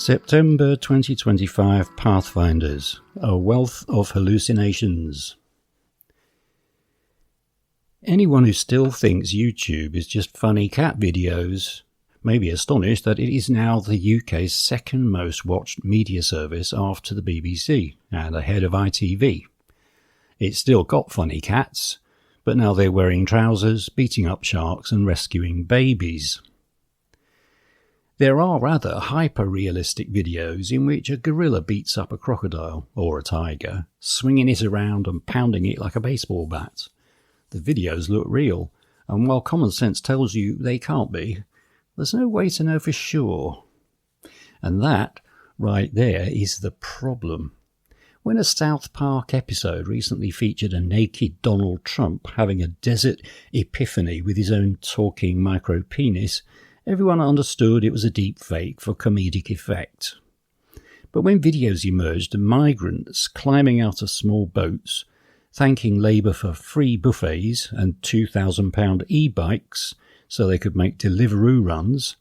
September 2025 Pathfinders, a Wealth of Hallucinations. Anyone who still thinks YouTube is just funny cat videos may be astonished that it is now the UK's second most watched media service after the BBC and ahead of ITV. It's still got funny cats, but now they're wearing trousers, beating up sharks and rescuing babies. There are rather hyper-realistic videos in which a gorilla beats up a crocodile or a tiger, swinging it around and pounding it like a baseball bat. The videos look real, and while common sense tells you they can't be, there's no way to know for sure. And that, right there, is the problem. When a South Park episode recently featured a naked Donald Trump having a desert epiphany with his own talking micro-penis, everyone understood it was a deepfake for comedic effect. But when videos emerged of migrants climbing out of small boats, thanking Labour for free buffets and £2,000 e-bikes so they could make Deliveroo runs,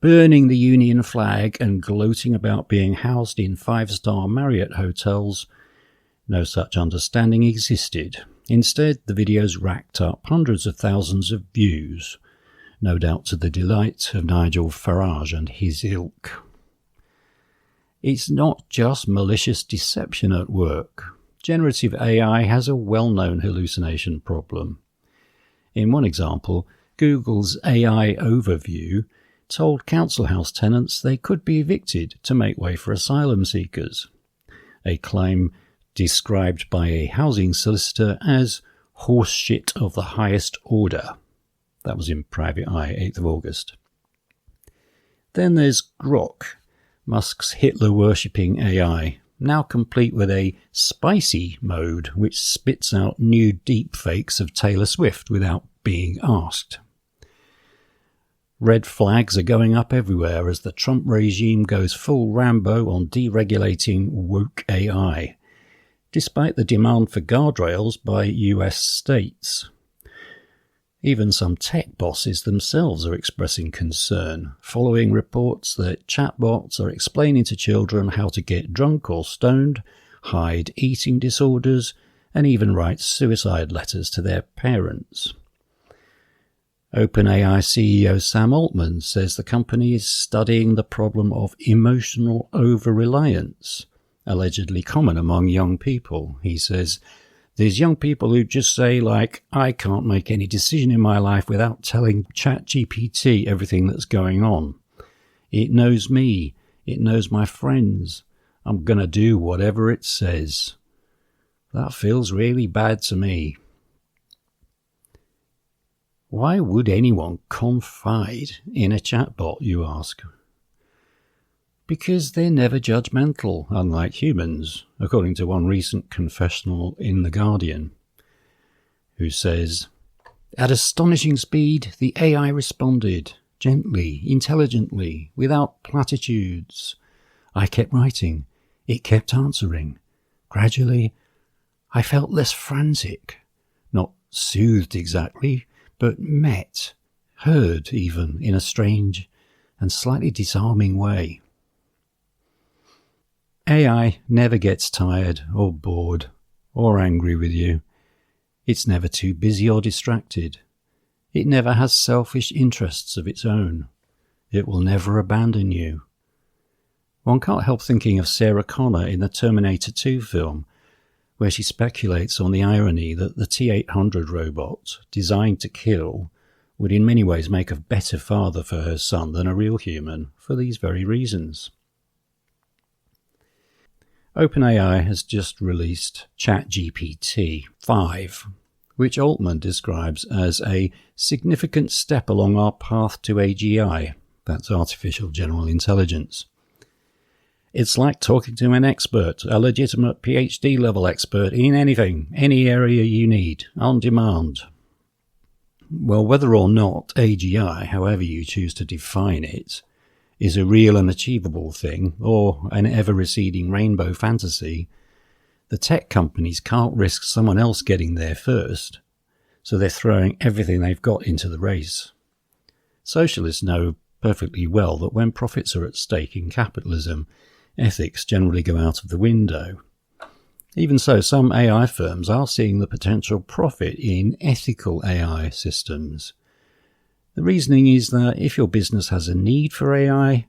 burning the Union flag and gloating about being housed in 5-star Marriott hotels, no such understanding existed. Instead, the videos racked up hundreds of thousands of views, no doubt to the delight of Nigel Farage and his ilk. It's not just malicious deception at work. Generative AI has a well-known hallucination problem. In one example, Google's AI Overview told council house tenants they could be evicted to make way for asylum seekers, a claim described by a housing solicitor as horseshit of the highest order. That was in Private Eye, 8th of August. Then there's Grok, Musk's Hitler-worshipping AI, now complete with a spicy mode which spits out new deepfakes of Taylor Swift without being asked. Red flags are going up everywhere as the Trump regime goes full Rambo on deregulating woke AI, despite the demand for guardrails by US states. Even some tech bosses themselves are expressing concern, following reports that chatbots are explaining to children how to get drunk or stoned, hide eating disorders, and even write suicide letters to their parents. OpenAI CEO Sam Altman says the company is studying the problem of emotional overreliance, allegedly common among young people. He says, "There's young people who just say, like, I can't make any decision in my life without telling ChatGPT everything that's going on. It knows me. It knows my friends. I'm going to do whatever it says." That feels really bad to me. Why would anyone confide in a chatbot, you ask? Because they're never judgmental, unlike humans, according to one recent confessional in The Guardian, who says, "At astonishing speed, the AI responded, gently, intelligently, without platitudes. I kept writing. It kept answering. Gradually, I felt less frantic, not soothed exactly, but met, heard even, in a strange and slightly disarming way." AI never gets tired or bored or angry with you. It's never too busy or distracted. It never has selfish interests of its own. It will never abandon you. One can't help thinking of Sarah Connor in the Terminator 2 film, where she speculates on the irony that the T-800 robot, designed to kill, would in many ways make a better father for her son than a real human, for these very reasons. OpenAI has just released ChatGPT 5, which Altman describes as a significant step along our path to AGI, that's artificial general intelligence. It's like talking to an expert, a legitimate PhD level expert in anything, any area you need, on demand. Well, whether or not AGI, however you choose to define it, is a real and achievable thing, or an ever-receding rainbow fantasy, the tech companies can't risk someone else getting there first, so they're throwing everything they've got into the race. Socialists know perfectly well that when profits are at stake in capitalism, ethics generally go out of the window. Even so, some AI firms are seeing the potential profit in ethical AI systems. The reasoning is that if your business has a need for AI,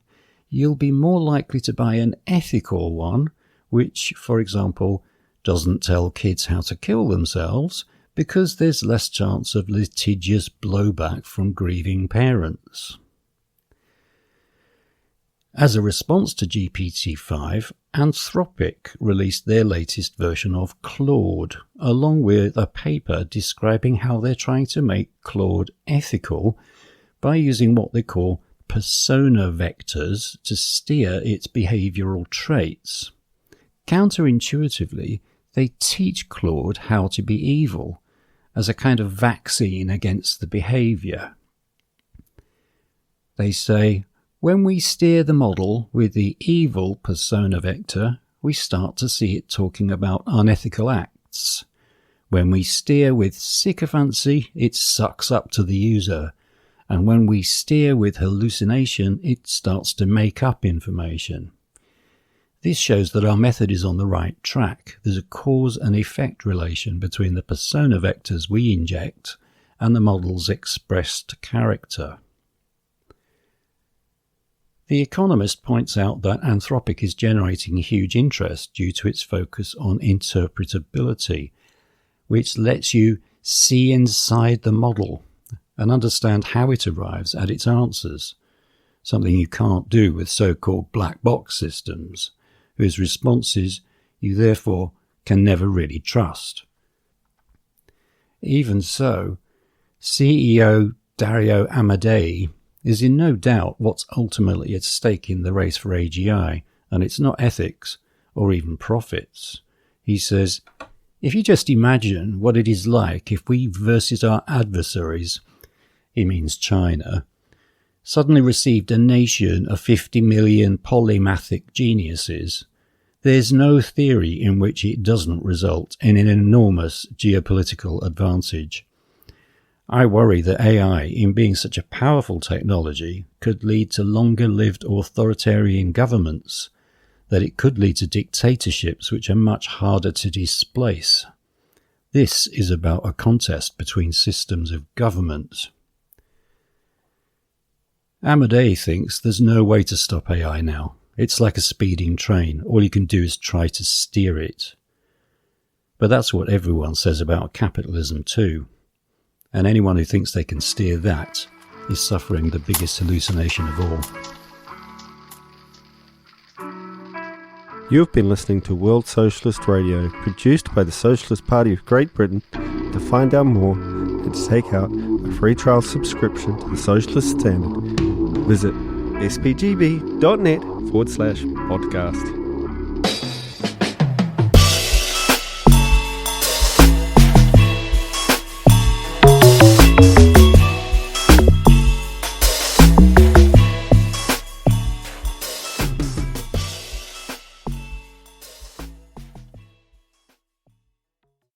you'll be more likely to buy an ethical one, which, for example, doesn't tell kids how to kill themselves because there's less chance of litigious blowback from grieving parents. As a response to GPT-5, Anthropic released their latest version of Claude, along with a paper describing how they're trying to make Claude ethical by using what they call persona vectors to steer its behavioral traits. Counterintuitively, they teach Claude how to be evil as a kind of vaccine against the behavior. They say, when we steer the model with the evil persona vector, we start to see it talking about unethical acts. When we steer with sycophancy, it sucks up to the user. And when we steer with hallucination, it starts to make up information. This shows that our method is on the right track. There's a cause and effect relation between the persona vectors we inject and the model's expressed character. The Economist points out that Anthropic is generating huge interest due to its focus on interpretability, which lets you see inside the model and understand how it arrives at its answers, something you can't do with so-called black box systems, whose responses you therefore can never really trust. Even so, CEO Dario Amodei is in no doubt what's ultimately at stake in the race for AGI, and it's not ethics or even profits. He says, if you just imagine what it is like if we versus our adversaries, he means China, suddenly received a nation of 50 million polymathic geniuses, there's no theory in which it doesn't result in an enormous geopolitical advantage. I worry that AI, in being such a powerful technology, could lead to longer-lived authoritarian governments, that it could lead to dictatorships which are much harder to displace. This is about a contest between systems of government. Amodei thinks there's no way to stop AI now. It's like a speeding train. All you can do is try to steer it. But that's what everyone says about capitalism too. And anyone who thinks they can steer that is suffering the biggest hallucination of all. You've been listening to World Socialist Radio, produced by the Socialist Party of Great Britain. To find out more and to take out a free trial subscription to the Socialist Standard, visit spgb.net/podcast.